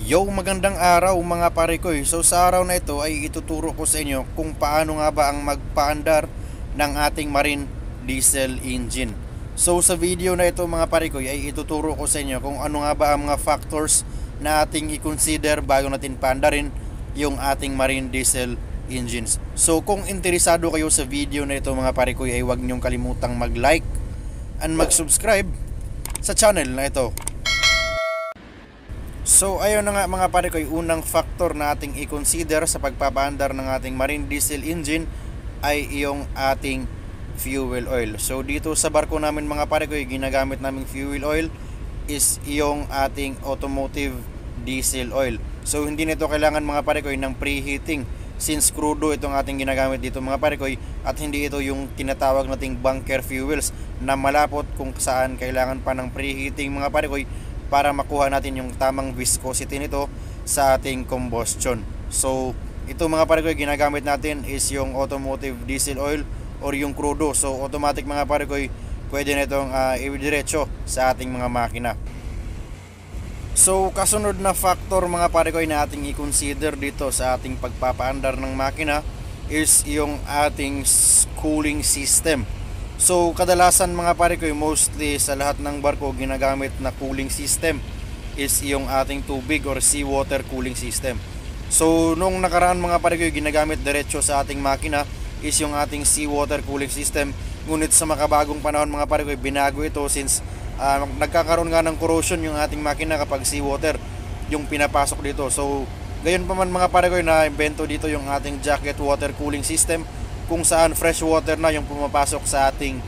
Yo, magandang araw mga pare ko. So sa araw na ito ay ituturo ko sa inyo kung paano nga ba ang magpaandar ng ating marine diesel engine. So sa video na ito mga pare ko ay ituturo ko sa inyo kung ano nga ba ang mga factors na ating i-consider bago natin paandarin yung ating marine diesel engines. So kung interesado kayo sa video na ito mga pare ko ay huwag niyong kalimutang mag-like and mag-subscribe sa channel na ito. So ayun na nga mga pare ko, unang factor na ating i-consider sa pagpapaandar ng ating marine diesel engine ay yung ating fuel oil. So dito sa barko namin mga pare ko, ginagamit naming fuel oil is yung ating automotive diesel oil. So hindi nito kailangan mga pare ko ng preheating since crudo itong ating ginagamit dito mga pare ko, at hindi ito yung tinatawag nating bunker fuels na malapot kung saan kailangan pa ng preheating mga pare ko para makuha natin yung tamang viscosity nito sa ating combustion. So ito mga pare ko, ginagamit natin is yung automotive diesel oil or yung crudo. So automatic mga pare ko, pwede na itong i-diretso sa ating mga makina. So kasunod na factor mga pare ko na ating i-consider dito sa ating pagpapaandar ng makina is yung ating cooling system. So kadalasan mga pare ko, mostly sa lahat ng barko ginagamit na cooling system is yung ating tubig or seawater cooling system. So nung nakaraan mga pare ko, ginagamit diretso sa ating makina is yung ating seawater cooling system. Ngunit sa makabagong panahon mga pare ko, binago ito since nagkakaroon nga ng corrosion yung ating makina kapag seawater yung pinapasok dito. So gayon pa man mga pare ko, na invento dito yung ating jacket water cooling system kung saan fresh water na yung pumapasok sa ating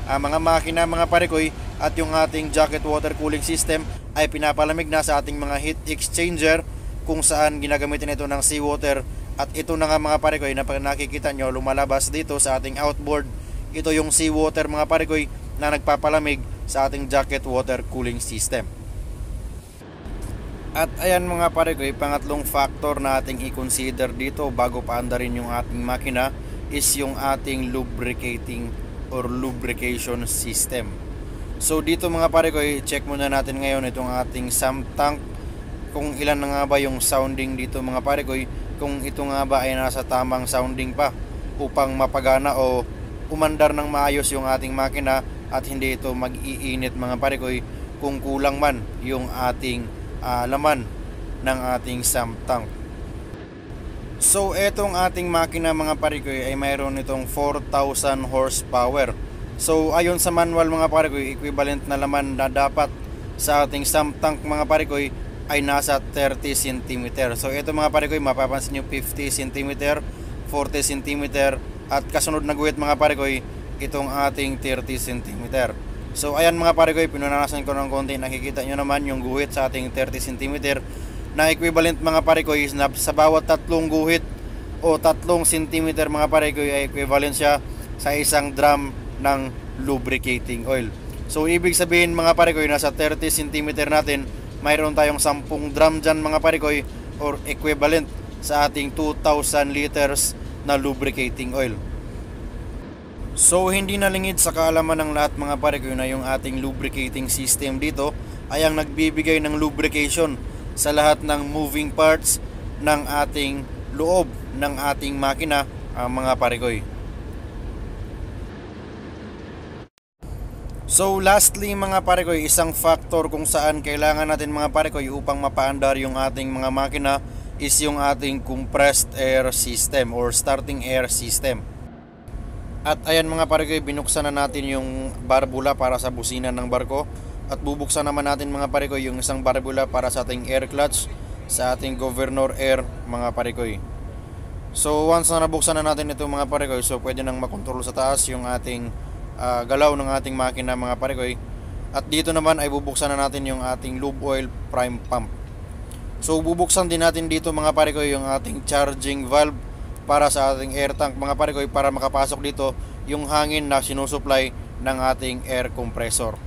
mga makina mga pare ko, at yung ating jacket water cooling system ay pinapalamig na sa ating mga heat exchanger kung saan ginagamitin ito ng seawater. At ito na nga mga pare ko, na pag nakikita nyo lumalabas dito sa ating outboard, ito yung seawater mga pare ko na nagpapalamig sa ating jacket water cooling system. At ayan mga pare ko, pangatlong factor na ating i-consider dito bago paandarin yung ating makina is yung ating lubricating or lubrication system. So dito mga pare ko, check muna natin ngayon itong ating sump tank kung ilan na nga ba yung sounding dito mga pare ko, kung ito nga ba ay nasa tamang sounding pa upang mapagana o umandar ng maayos yung ating makina at hindi ito mag-iinit mga pare ko kung kulang man yung ating laman ng ating sump tank. So etong ating makina mga pare ko ay mayroon itong 4,000 horsepower. So ayon sa manual mga pare ko, equivalent na laman na dapat sa ating sump tank mga pare ko ay nasa 30 cm. So ito mga pare ko, mapapansin nyo 50 cm, 40 cm, at kasunod na guhit mga pare ko itong ating 30 cm. So ayan mga pare ko, pinunanasan ko ng konti, nakikita nyo naman yung guhit sa ating 30 cm na equivalent mga pare ko is na sa bawat tatlong guhit o 3 cm mga pare ko ay equivalent siya sa isang drum ng lubricating oil. So ibig sabihin mga pare ko, nasa 30 cm natin, mayroon tayong 10 drum dyan mga pare ko, or equivalent sa ating 2,000 liters na lubricating oil. So hindi nalingid sa kaalaman ng lahat mga pare ko na yung ating lubricating system dito ay ang nagbibigay ng lubrication sa lahat ng moving parts ng ating loob ng ating makina mga pare ko. So lastly mga pare ko, isang factor kung saan kailangan natin mga pare ko upang mapaandar yung ating mga makina is yung ating compressed air system or starting air system. At ayan mga pare ko, binuksan na natin yung barbula para sa busina ng barko. At bubuksan naman natin mga pare ko yung isang barbula para sa ating air clutch sa ating governor air mga pare ko. So once na nabuksan na natin ito mga pare ko, so pwede nang makontrol sa taas yung ating galaw ng ating makina mga pare ko. At dito naman ay bubuksan na natin yung ating lube oil prime pump. So bubuksan din natin dito mga pare ko yung ating charging valve para sa ating air tank mga pare ko, para makapasok dito yung hangin na sinusupply ng ating air compressor.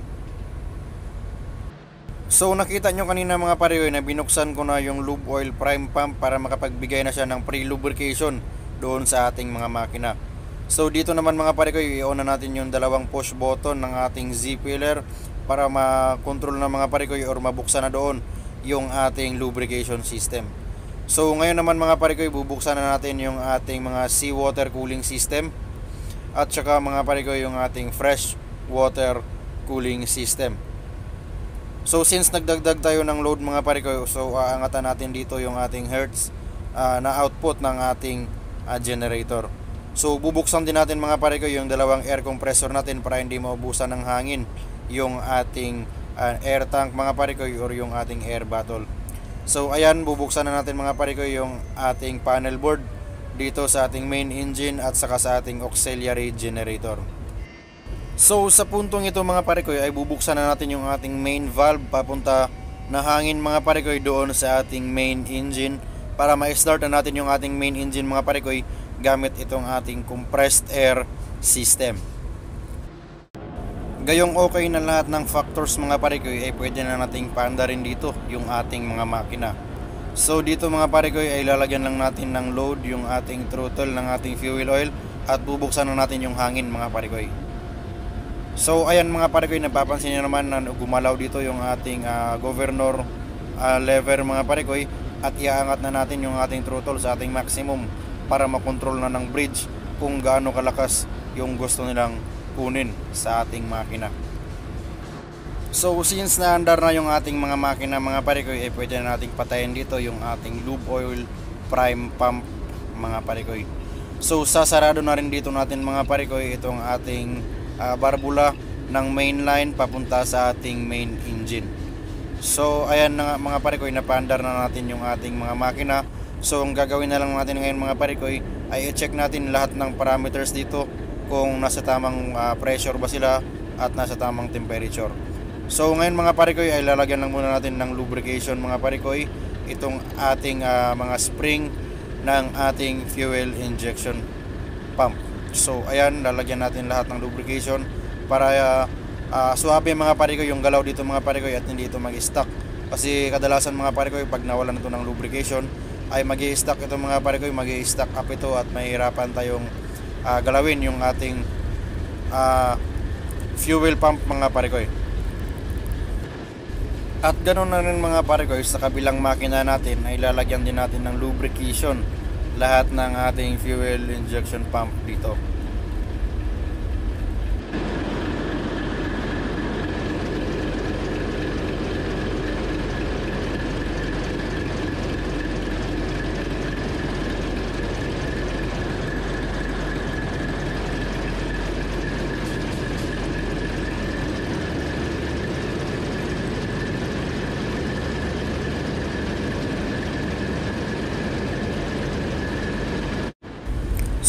So nakita nyo kanina mga pare ko na binuksan ko na yung lube oil prime pump para makapagbigay na siya ng pre-lubrication doon sa ating mga makina. So dito naman mga pare ko, i-on na natin yung dalawang push button ng ating Z-filler para ma-control na mga pare ko or mabuksan na doon yung ating lubrication system. So ngayon naman mga pare ko, bubuksan na natin yung ating mga seawater cooling system at saka mga pare ko yung ating fresh water cooling system. So since nagdagdag tayo ng load mga pare ko, so aangatan natin dito yung ating hertz na output ng ating generator. So bubuksan din natin mga pare ko yung dalawang air compressor natin para hindi maubusan ng hangin yung ating air tank mga pare ko or yung ating air bottle. So ayan, bubuksan na natin mga pare ko yung ating panel board dito sa ating main engine at saka sa ating auxiliary generator. So sa puntong ito mga pare ko ay bubuksan na natin yung ating main valve papunta na hangin mga pare ko doon sa ating main engine para ma-start na natin yung ating main engine mga pare ko gamit itong ating compressed air system. Gayong okay na lahat ng factors mga pare ko ay pwede na nating paandarin dito yung ating mga makina. So dito mga pare ko ay lalagyan lang natin ng load yung ating throttle ng ating fuel oil at bubuksan na natin yung hangin mga pare ko. So ayan mga pare ko, napapansin niyo naman na gumalaw dito yung ating governor lever mga pare ko at iaangat na natin yung ating throttle sa ating maximum para makontrol na ng bridge kung gaano kalakas yung gusto nilang kunin sa ating makina. So since naandar na yung ating mga makina mga pare ko, pwede na nating patayin dito yung ating lube oil prime pump mga pare ko. So sasarado na rin dito natin mga pare ko itong ating barbula ng main line papunta sa ating main engine. So ayan na mga pare ko, napaandar na natin yung ating mga makina. So ang gagawin na lang natin ngayon mga pare ko ay i-check natin lahat ng parameters dito kung nasa tamang pressure ba sila at nasa tamang temperature. So ngayon mga pare ko ay lalagyan lang muna natin ng lubrication mga pare ko itong ating mga spring ng ating fuel injection pump. So ayan, lalagyan natin lahat ng lubrication para suwabe mga pare ko yung galaw dito mga pare ko at hindi ito mag-stuck. Kasi kadalasan mga pare ko pag nawalan ito ng lubrication ay mag-i-stuck ito mga pare ko, mag-i-stuck up ito at mahirapan tayong galawin yung ating fuel pump mga pare ko. At ganoon na rin mga pare ko, sa kabilang makina natin ay lalagyan din natin ng lubrication lahat ng ating fuel injection pump dito.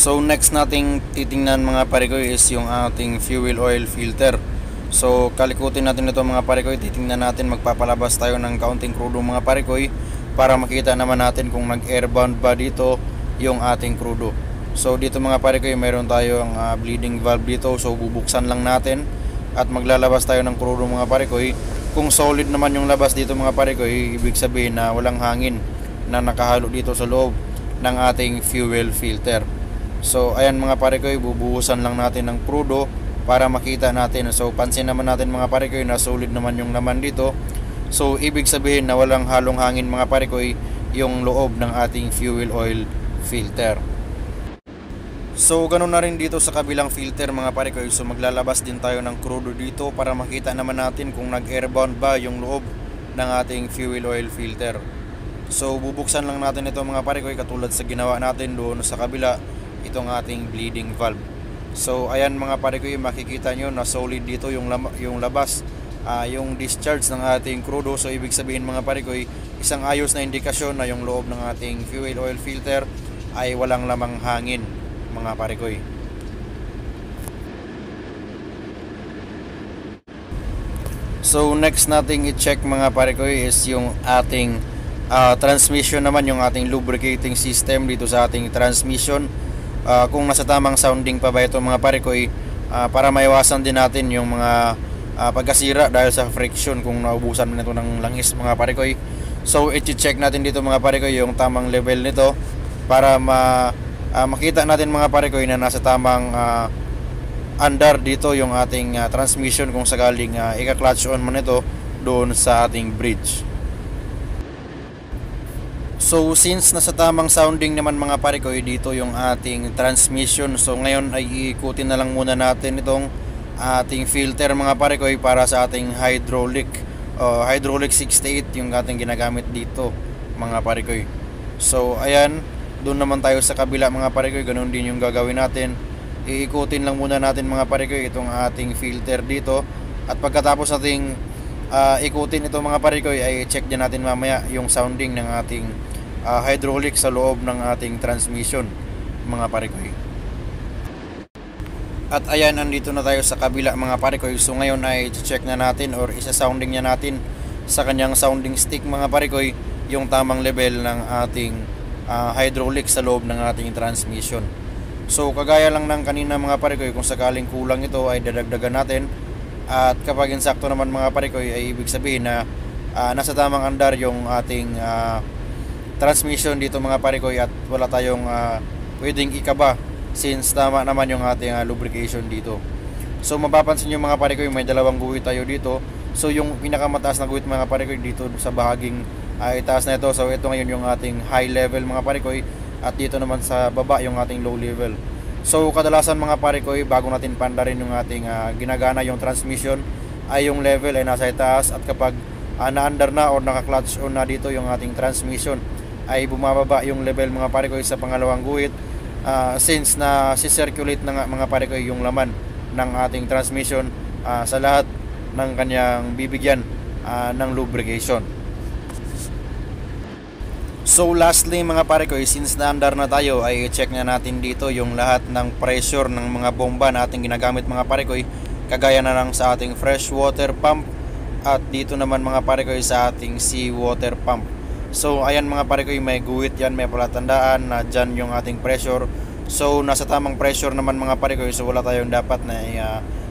So next nating titingnan mga pare ko is yung ating fuel oil filter. So kalikutin natin ito mga pare ko, titingnan natin, magpapalabas tayo ng kaunting crudo mga pare ko para makita naman natin kung nag-airbound ba dito yung ating crudo. So dito mga pare ko, mayroon tayong bleeding valve dito. So bubuksan lang natin at maglalabas tayo ng crudo mga pare ko. Kung solid naman yung labas dito mga pare ko, ibig sabihin na walang hangin na nakahalo dito sa loob ng ating fuel filter. So ayan mga pare ko, bubuhusan lang natin ng crudo para makita natin. So pansin naman natin mga pare ko na solid naman yung laman dito. So ibig sabihin na walang halong hangin mga pare ko yung loob ng ating fuel oil filter. So ganun na rin dito sa kabilang filter mga pare ko. So maglalabas din tayo ng crudo dito para makita naman natin kung nag-airbound ba yung loob ng ating fuel oil filter. So bubuksan lang natin ito mga pare ko, katulad sa ginawa natin doon sa kabila, itong ating bleeding valve. So ayan mga pare ko, makikita nyo na solid dito yung labas, yung discharge ng ating crudo. So ibig sabihin mga pare ko, isang ayos na indikasyon na yung loob ng ating fuel oil filter ay walang lamang hangin mga pare ko. So next nating i-check mga pare ko is yung ating transmission naman, yung ating lubricating system dito sa ating transmission. Kung nasa tamang sounding pa ba ito mga pare ko, para maiwasan din natin yung mga pagkasira dahil sa friction kung naubusan man ito ng langis mga pare ko. So i-check natin dito mga pare ko yung tamang level nito para makita natin mga pare ko na nasa tamang andar dito yung ating transmission kung sakaling ika-clutch on man ito doon sa ating bridge. So since nasa tamang sounding naman mga pare ko, dito yung ating transmission. So ngayon ay iikutin na lang muna natin itong ating filter mga pare ko para sa ating hydraulic hydraulic 68 yung ating ginagamit dito mga pare ko. So ayan, doon naman tayo sa kabila mga pare ko, ganoon din yung gagawin natin. Iikutin lang muna natin mga pare ko itong ating filter dito, at pagkatapos nating ikutin ito mga pare ko ay check din natin mamaya yung sounding ng ating hydraulic sa loob ng ating transmission mga pare ko. At ayan, andito na tayo sa kabila mga pare ko. So ngayon ay check na natin or isa-sounding niya natin sa kanyang sounding stick mga pare ko yung tamang level ng ating hydraulic sa loob ng ating transmission. So kagaya lang ng kanina mga pare ko, kung sakaling kulang ito ay dadagdagan natin, at kapag insakto naman mga pare ko ay ibig sabihin na nasa tamang andar yung ating transmission dito mga pare ko, at wala tayong pwedeng ikaba since tama naman yung ating lubrication dito. So mapapansin nyo mga pare ko, may dalawang guhit tayo dito. So yung pinakamataas na guhit mga pare ko dito sa bahaging itaas na ito. So ito ngayon yung ating high level mga pare ko, at dito naman sa baba yung ating low level. So kadalasan mga pare ko, bago natin pandarin yung ating ginagana yung transmission, ay yung level ay nasa itaas, at kapag na-under na or naka-clutch on na dito yung ating transmission, ay bumababa yung level mga pare ko sa pangalawang guhit. Since na si-circulate na nga mga pare ko yung laman ng ating transmission sa lahat ng kanyang bibigyan ng lubrication. So lastly mga pare ko, since na-andar na tayo, ay check na natin dito yung lahat ng pressure ng mga bomba na ating ginagamit mga pare ko, kagaya na lang sa ating fresh water pump, at dito naman mga pare ko sa ating sea water pump. So ayan mga pare ko, may guhit yan, may palatandaan na dyan yung ating pressure. So nasa tamang pressure naman mga pare ko, so wala tayong dapat na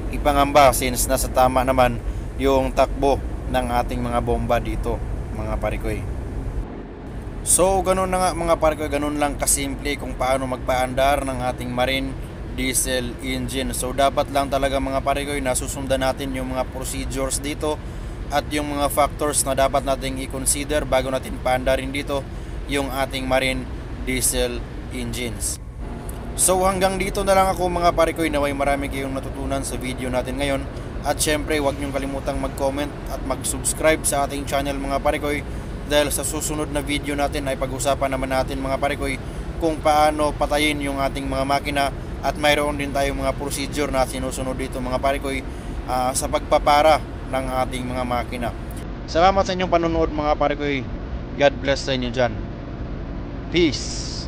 ipangamba since nasa tama naman yung takbo ng ating mga bomba dito mga pare ko. So ganun na nga mga pare ko, ganun lang kasimple kung paano magpaandar ng ating marine diesel engine. So dapat lang talaga mga pare ko, nasusundan natin yung mga procedures dito at yung mga factors na dapat nating i-consider bago natin paandarin dito yung ating marine diesel engines. So hanggang dito na lang ako mga pare ko, naway marami kayong natutunan sa video natin ngayon. At syempre huwag niyong kalimutang mag-comment at mag-subscribe sa ating channel mga pare ko, dahil sa susunod na video natin ay pag-usapan naman natin mga pare ko kung paano patayin yung ating mga makina, at mayroon din tayong mga procedure na sinusunod dito mga pare ko sa pagpapara ng ating mga makina. Salamat sa inyong panonood mga pare ko. God bless sa inyo dyan. Peace.